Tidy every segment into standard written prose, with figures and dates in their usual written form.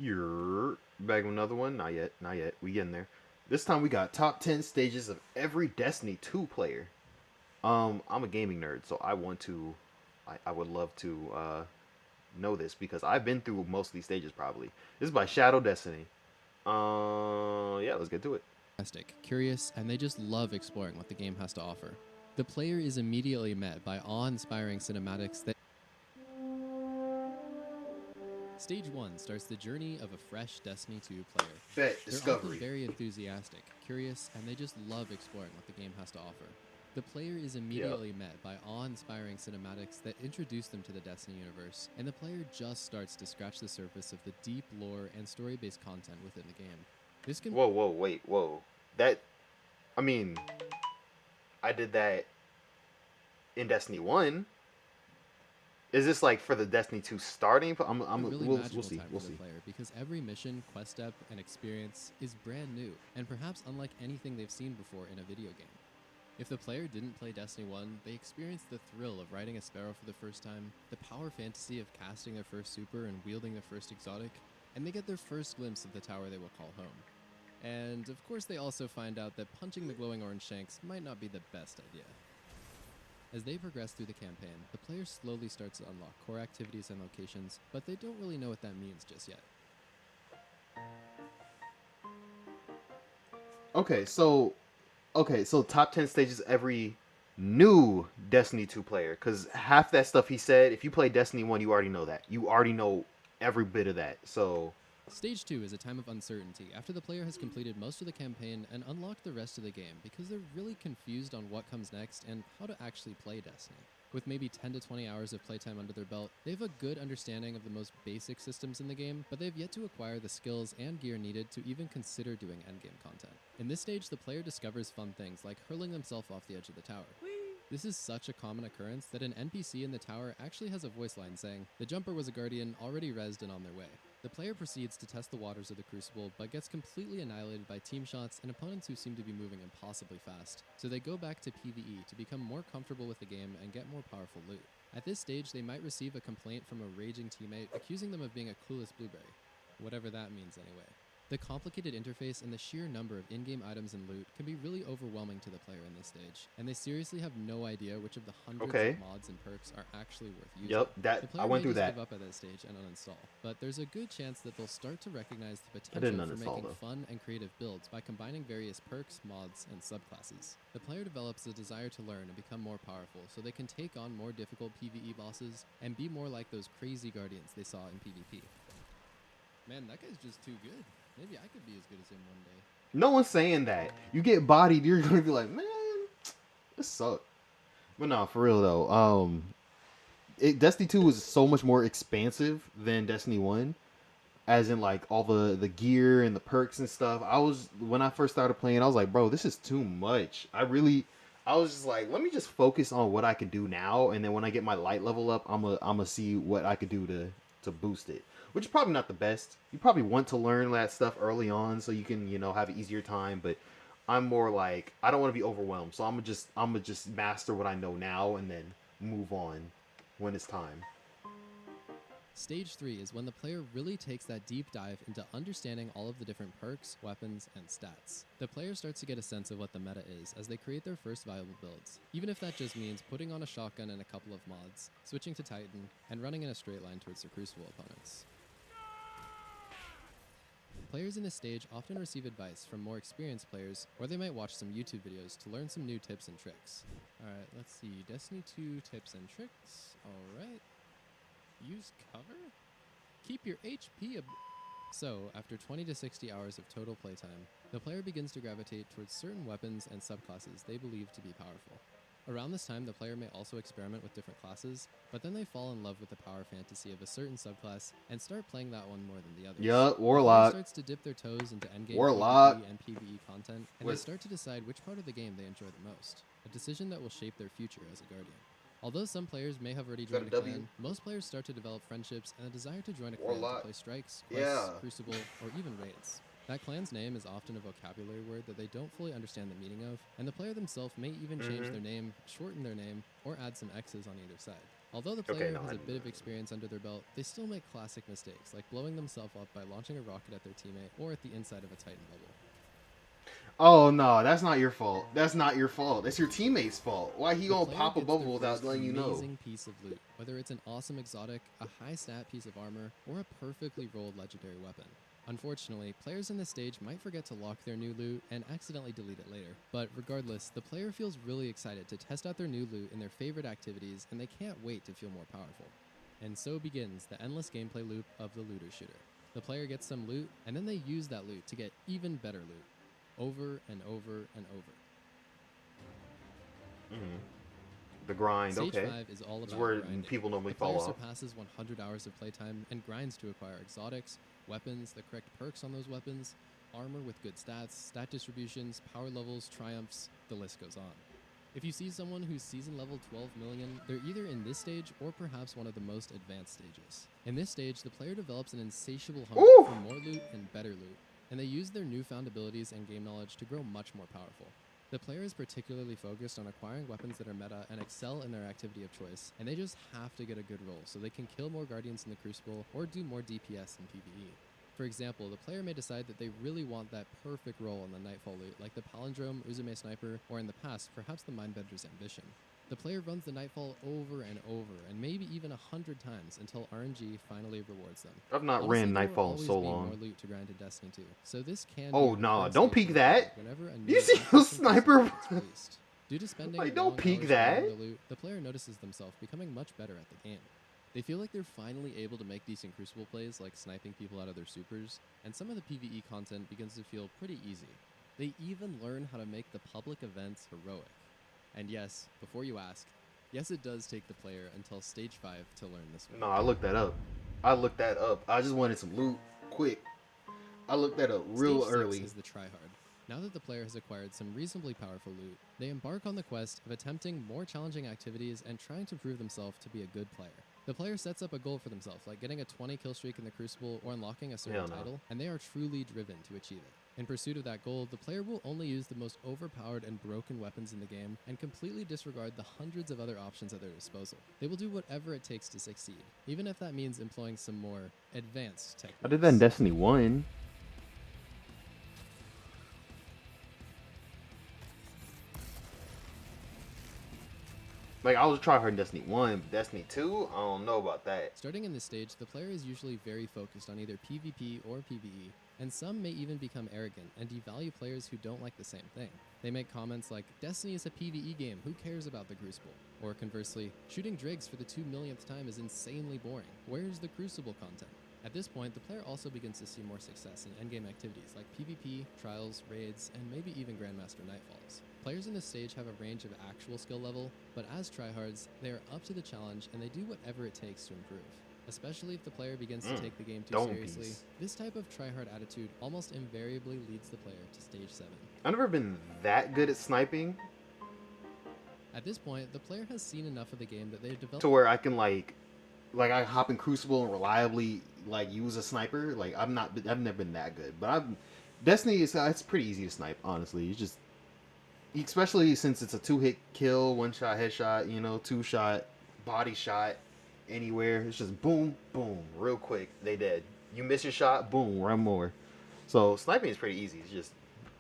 You're back with another one. Not yet. Not yet. We getting there. This time we got top 10 stages of every Destiny 2 player. I'm a gaming nerd, so I would love to know this because I've been through most of these stages probably. This is by Shadow Destiny. Yeah, let's get to it. Curious, and they just love exploring what the game has to offer. The player is immediately met by awe-inspiring cinematics that Stage 1 starts the journey of a fresh Destiny 2 player. Bet They're often Discovery. very enthusiastic, curious, and they just love exploring what the game has to offer. The player is Yeah. immediately met by awe-inspiring cinematics that introduce them to the Destiny universe, and the player just starts to scratch the surface of the deep lore and story-based content within the game. This can Whoa, whoa, wait, whoa. That I mean, I did that in Destiny 1. Is this like for the Destiny 2 starting? a really We'll magical see. time We'll for the see. player because every mission, quest step, and experience is brand new, and perhaps unlike anything they've seen before in a video game. If the player didn't play Destiny 1, they experience the thrill of riding a sparrow for the first time, the power fantasy of casting their first super and wielding their first exotic, and they get their first glimpse of the tower they will call home. And of course they also find out that punching the glowing orange shanks might not be the best idea. As they progress through the campaign, the player slowly starts to unlock core activities and locations, but they don't really know what that means just yet. Okay, so top 10 stages every new Destiny 2 player, because half that stuff he said, if you play Destiny 1, you already know that. You already know every bit of that. So Stage 2 is a time of uncertainty after the player has completed most of the campaign and unlocked the rest of the game because they're really confused on what comes next and how to actually play Destiny. With maybe 10 to 20 hours of playtime under their belt, they have a good understanding of the most basic systems in the game, but they've yet to acquire the skills and gear needed to even consider doing endgame content. In this stage, the player discovers fun things like hurling themselves off the edge of the tower. This is such a common occurrence that an NPC in the tower actually has a voice line saying, "The jumper was a guardian, already rezzed and on their way." The player proceeds to test the waters of the Crucible, but gets completely annihilated by team shots and opponents who seem to be moving impossibly fast, so they go back to PvE to become more comfortable with the game and get more powerful loot. At this stage, they might receive a complaint from a raging teammate accusing them of being a clueless blueberry. Whatever that means anyway. The complicated interface and the sheer number of in-game items and loot can be really overwhelming to the player in this stage, and they seriously have no idea which of the hundreds okay, of mods and perks are actually worth using. yep, The that I player went may through just that. give up at that stage and uninstall, but there's a good chance that they'll start to recognize the I didn't potential for uninstall making though. fun and creative builds by combining various perks, mods, and subclasses. The player develops a desire to learn and become more powerful so they can take on more difficult PvE bosses and be more like those crazy guardians they saw in PvP. Man, that guy's just too good. Maybe I could be as good as him one day. No one's saying that. You get bodied, you're gonna be like, man, this sucks. But no, for real though. Destiny 2 was so much more expansive than Destiny 1, as in like all the gear and the perks and stuff. I was when I first started playing, I was like, bro, this is too much. I was just like, let me just focus on what I can do now, and then when I get my light level up, I'm gonna see what I could do to boost it. Which is probably not the best. You probably want to learn that stuff early on so you can have an easier time. But I'm more like I don't want to be overwhelmed, so I'm gonna just master what I know now and then move on when it's time. Stage 3 is when the player really takes that deep dive into understanding all of the different perks, weapons, and stats. The player starts to get a sense of what the meta is as they create their first viable builds, even if that just means putting on a shotgun and a couple of mods, switching to Titan, and running in a straight line towards their Crucible opponents. Players in this stage often receive advice from more experienced players, or they might watch some YouTube videos to learn some new tips and tricks. Alright, let's see. Destiny 2 tips and tricks. Alright. Use cover? Keep your HP So, after 20 to 60 hours of total playtime, the player begins to gravitate towards certain weapons and subclasses they believe to be powerful. Around this time, the player may also experiment with different classes, but then they fall in love with the power fantasy of a certain subclass and start playing that one more than the others. Yeah, The player Warlock. starts to dip their toes into endgame Warlock. PvP and PvE content, and they With start to decide which part of the game they enjoy the most, a decision that will shape their future as a guardian. Although some players may have already Is that joined a a W? clan, most players start to develop friendships and a desire to join a clan to Warlock. play strikes, Yeah. quests, crucible, or even raids. That clan's name is often a vocabulary word that they don't fully understand the meaning of, and the player themselves may even change their name, shorten their name, or add some X's on either side. Although the Okay, player no, has I a knew bit of that. experience under their belt, they still make classic mistakes, like blowing themselves up by launching a rocket at their teammate or at the inside of a Titan bubble. Oh no, that's not your fault. That's not your fault. It's your teammate's fault. Why he The gonna player pop a gets their bubble without first letting you know? amazing piece of loot, whether it's an awesome exotic, a high stat piece of armor, or a perfectly rolled legendary weapon. Unfortunately, players in this stage might forget to lock their new loot and accidentally delete it later. But regardless, the player feels really excited to test out their new loot in their favorite activities, and they can't wait to feel more powerful. And so begins the endless gameplay loop of the looter shooter. The player gets some loot, and then they use that loot to get even better loot, over and over and over. The grind, Stage okay. 5 is all It's about where grinding. people normally The player fall off. surpasses 100 hours of playtime and grinds to acquire exotics, weapons, the correct perks on those weapons, armor with good stats, stat distributions, power levels, triumphs, the list goes on. If you see someone who's season level 12 million, they're either in this stage or perhaps one of the most advanced stages. In this stage, the player develops an insatiable hunger Ooh! for more loot and better loot, and they use their newfound abilities and game knowledge to grow much more powerful. The player is particularly focused on acquiring weapons that are meta and excel in their activity of choice, and they just have to get a good roll so they can kill more Guardians in the Crucible or do more DPS in PvE. For example, the player may decide that they really want that perfect roll on the Nightfall loot, like the Palindrome, Uzume Sniper, or in the past, perhaps the Mindbender's Ambition. The player runs the Nightfall over and over, and maybe even 100 times until RNG finally rewards them. I've not Honestly, ran there Nightfall will in always so be more long. loot to grind in Destiny 2, so this can be Oh a no, recurring don't stage for peek the player that. whenever a You new see interesting a sniper? crucible is released. Due to spending Like, don't long peek hours that. grinding the loot, the player notices themselves becoming much better at the game. They feel like they're finally able to make decent Crucible plays, like sniping people out of their supers, and some of the PvE content begins to feel pretty easy. They even learn how to make the public events heroic. And yes, before you ask, yes, it does take the player until stage 5 to learn this one. No, I looked that up. I looked that up. I just wanted some loot quick. I looked that up real Stage 6 early. is the tryhard. Now that the player has acquired some reasonably powerful loot, they embark on the quest of attempting more challenging activities and trying to prove themselves to be a good player. The player sets up a goal for themselves, like getting a 20 kill streak in the Crucible or unlocking a certain Hell no. title, and they are truly driven to achieve it. In pursuit of that goal, the player will only use the most overpowered and broken weapons in the game and completely disregard the hundreds of other options at their disposal. They will do whatever it takes to succeed, even if that means employing some more advanced techniques. I did that in Destiny 1. Like, I was trying hard in Destiny 1, but Destiny 2, I don't know about that. Starting in this stage, the player is usually very focused on either PvP or PvE, and some may even become arrogant and devalue players who don't like the same thing. They make comments like, Destiny is a PvE game, who cares about the Crucible? Or conversely, shooting Drigs for the 2 millionth time is insanely boring. Where's the Crucible content? At this point, the player also begins to see more success in endgame activities like PvP, trials, raids, and maybe even Grandmaster Nightfalls. Players in this stage have a range of actual skill level, but as tryhards, they are up to the challenge and they do whatever it takes to improve. Especially if the player begins to take the game too seriously, this type of tryhard attitude almost invariably leads the player to stage 7. I've never been that good at sniping At this point, the player has seen enough of the game that they've developed to where I can like I hop in Crucible and reliably like use a sniper. Like I've never been that good, but Destiny is it's pretty easy to snipe. Honestly, it's just especially since it's a 2-hit kill, 1-shot headshot, 2-shot body shot anywhere. It's just boom, boom, real quick. They dead. You miss your shot, boom, run more. So sniping is pretty easy. It's just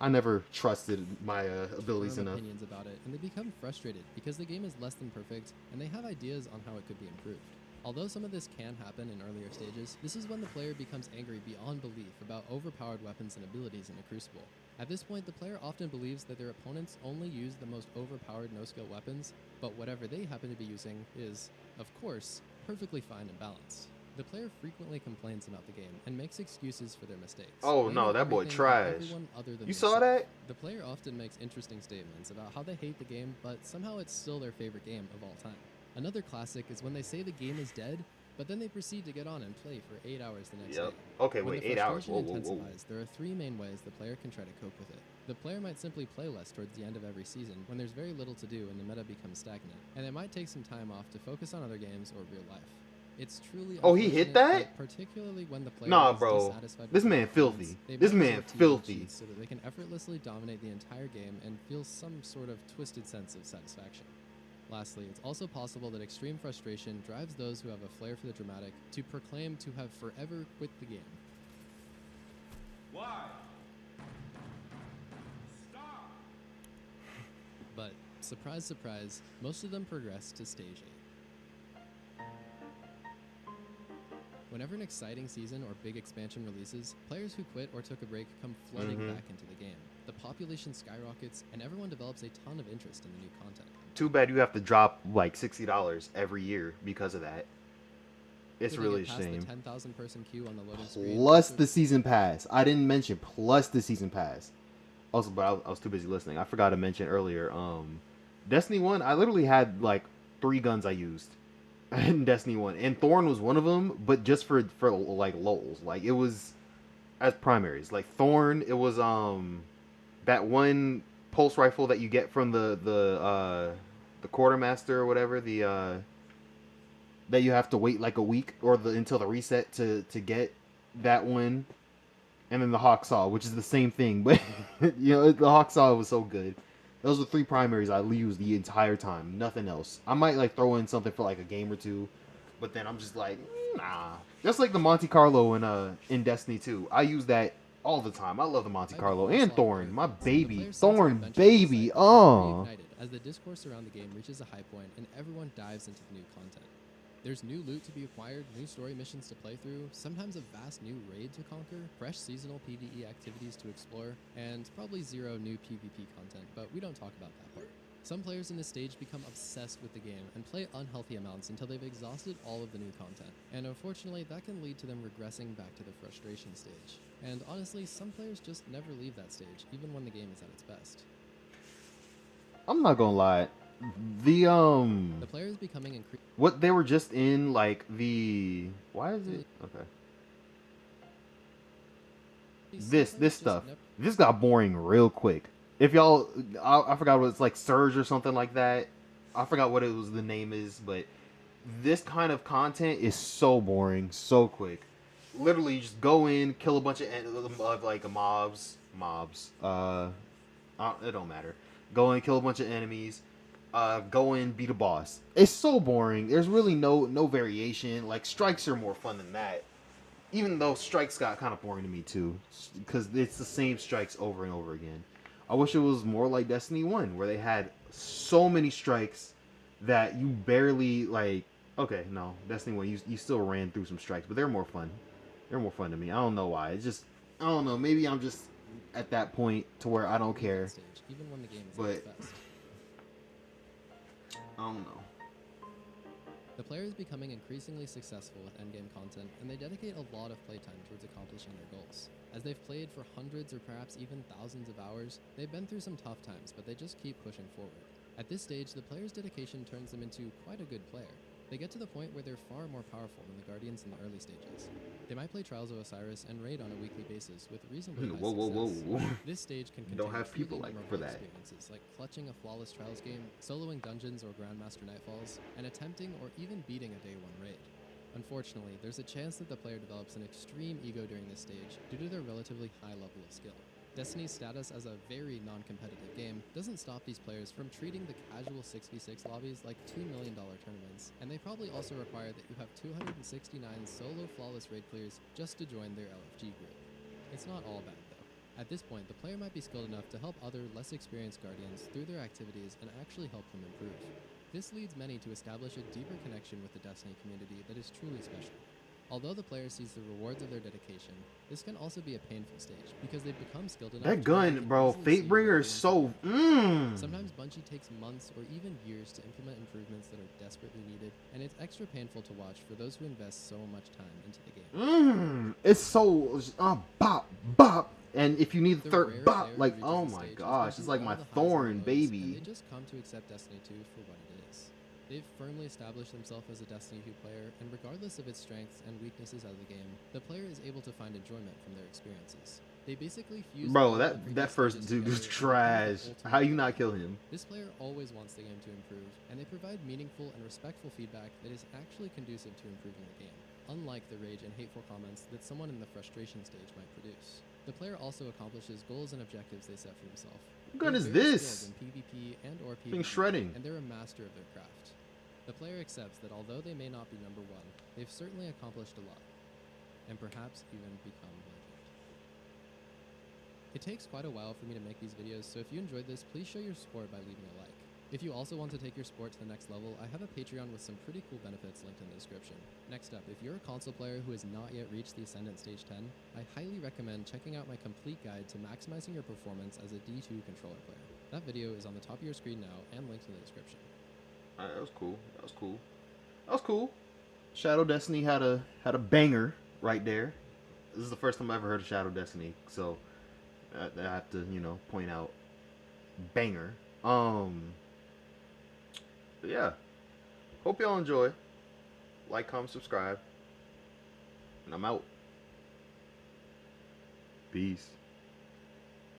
I never trusted my abilities firm enough. opinions about it, and they become frustrated because the game is less than perfect and they have ideas on how it could be improved. Although some of this can happen in earlier stages, this is when the player becomes angry beyond belief about overpowered weapons and abilities in the Crucible. At this point, the player often believes that their opponents only use the most overpowered no-skill weapons, but whatever they happen to be using is, of course, perfectly fine and balanced. The player frequently complains about the game and makes excuses for their mistakes. Oh blaming no, that boy everything on trash. everyone other than You saw themselves. that? The player often makes interesting statements about how they hate the game, but somehow it's still their favorite game of all time. Another classic is when they say the game is dead, but then they proceed to get on and play for 8 hours the next day. Okay, When wait, the 8 hours. frustration Whoa, whoa, whoa. intensifies, there are 3 main ways the player can try to cope with it. The player might simply play less towards the end of every season when there's very little to do and the meta becomes stagnant, and they might take some time off to focus on other games or real life. It's truly Oh, he hit unfortunate, that? but particularly when the player Nah, is bro. dissatisfied This with their man performance, filthy. they This might man resort to using filthy. cheats so that they can effortlessly dominate the entire game and feel some sort of twisted sense of satisfaction. Lastly, it's also possible that extreme frustration drives those who have a flair for the dramatic to proclaim to have forever quit the game. Why? Stop! But, surprise, surprise, most of them progress to Stage 8. Whenever an exciting season or big expansion releases, players who quit or took a break come flooding back into the game. The population skyrockets, and everyone develops a ton of interest in the new content. Too bad you have to drop like $60 every year because of that. It's After they really a get past shame. the 10,000 person queue on the loading screen. Plus the season pass. I didn't mention plus the season pass. Also, but I was too busy listening. I forgot to mention earlier. Destiny 1, I literally had like 3 guns I used in Destiny 1, and Thorn was one of them, but just for like lols. Like it was as primaries. Like Thorn, it was that one pulse rifle that you get from the quartermaster or whatever, the that you have to wait like a week or until the reset to get that one, and then the Hawksaw, which is the same thing, but the Hawksaw was so good. Those were 3 primaries I used the entire time, nothing else. I might like throw in something for like a game or two, but then I'm just like, nah. Just like the Monte Carlo in Destiny 2, I use that all the time. I love the Monte Carlo and Thorn, my baby, Thorn baby. As the discourse around the game reaches a high point and everyone dives into the new content. There's new loot to be acquired, new story missions to play through, sometimes a vast new raid to conquer, fresh seasonal PvE activities to explore, and probably 0 new PvP content, but we don't talk about that part. Some players in this stage become obsessed with the game and play unhealthy amounts until they've exhausted all of the new content, and unfortunately that can lead to them regressing back to the frustration stage. And honestly, some players just never leave that stage, even when the game is at its best. I'm not gonna lie. The player is becoming what they were just in, like why is it okay? This stuff. This got boring real quick. If y'all, I forgot what it's like, Surge or something like that. I forgot what it was, the name is, but this kind of content is so boring, so quick. Literally, just go in, kill a bunch of like mobs. It don't matter. Go in, kill a bunch of enemies. Go in, beat a boss. It's so boring. There's really no variation. Like strikes are more fun than that. Even though strikes got kind of boring to me too, because it's the same strikes over and over again. I wish it was more like Destiny 1, where they had so many strikes that you barely like. Okay, no, Destiny 1, you still ran through some strikes, but they're more fun. They're more fun to me. I don't know why. It's just, I don't know. Maybe I'm just at that point to where I don't care. stage, even when the game is But at its best. I don't know. The player is becoming increasingly successful with endgame content, and they dedicate a lot of playtime towards accomplishing their goals. As they've played for hundreds or perhaps even thousands of hours, they've been through some tough times, but they just keep pushing forward. At this stage, the player's dedication turns them into quite a good player. They get to the point where they're far more powerful than the Guardians in the early stages. They might play Trials of Osiris and raid on a weekly basis with reasonably high success. This stage can contain Don't have people truly like memorable for that. experiences like clutching a flawless Trials game, soloing dungeons or Grandmaster Nightfalls, and attempting or even beating a Day 1 raid. Unfortunately, there's a chance that the player develops an extreme ego during this stage due to their relatively high level of skill. Destiny's status as a very non-competitive game doesn't stop these players from treating the casual 6v6 lobbies like $2 million tournaments, and they probably also require that you have 269 solo flawless raid clears just to join their LFG group. It's not all bad though. At this point, the player might be skilled enough to help other, less experienced Guardians through their activities and actually help them improve. This leads many to establish a deeper connection with the Destiny community that is truly special. Although the player sees the rewards of their dedication, this can also be a painful stage because they've become skilled enough. That gun, bro, Fatebringer is so. Sometimes Bungie takes months or even years to implement improvements that are desperately needed, and it's extra painful to watch for those who invest so much time into the game. It's so bop bop, and if you need the third bop, like oh my gosh, it's like my Thorn baby. They just come to accept Destiny 2 for what it is. They've firmly established themselves as a Destiny 2 player, and regardless of its strengths and weaknesses as a game, the player is able to find enjoyment from their experiences. They basically fuse. Bro, that first dude was trash. How you not kill him? This player always wants the game to improve, and they provide meaningful and respectful feedback that is actually conducive to improving the game, unlike the rage and hateful comments that someone in the frustration stage might produce. The player also accomplishes goals and objectives they set for himself. What gun They're is very this? skilled in PvP and or Thing PvE, shredding. and they're a master of their craft. The player accepts that although they may not be number one, they've certainly accomplished a lot, and perhaps even become legend. It takes quite a while for me to make these videos, so if you enjoyed this, please show your support by leaving a like. If you also want to take your sport to the next level, I have a Patreon with some pretty cool benefits linked in the description. Next up, if you're a console player who has not yet reached the Ascendant Stage 10, I highly recommend checking out my complete guide to maximizing your performance as a D2 controller player. That video is on the top of your screen now and linked in the description. Alright, that was cool. That was cool. That was cool. Shadow Destiny had a banger right there. This is the first time I ever heard of Shadow Destiny, so I have to, point out banger. But yeah. Hope y'all enjoy. Like, comment, subscribe. And I'm out. Peace.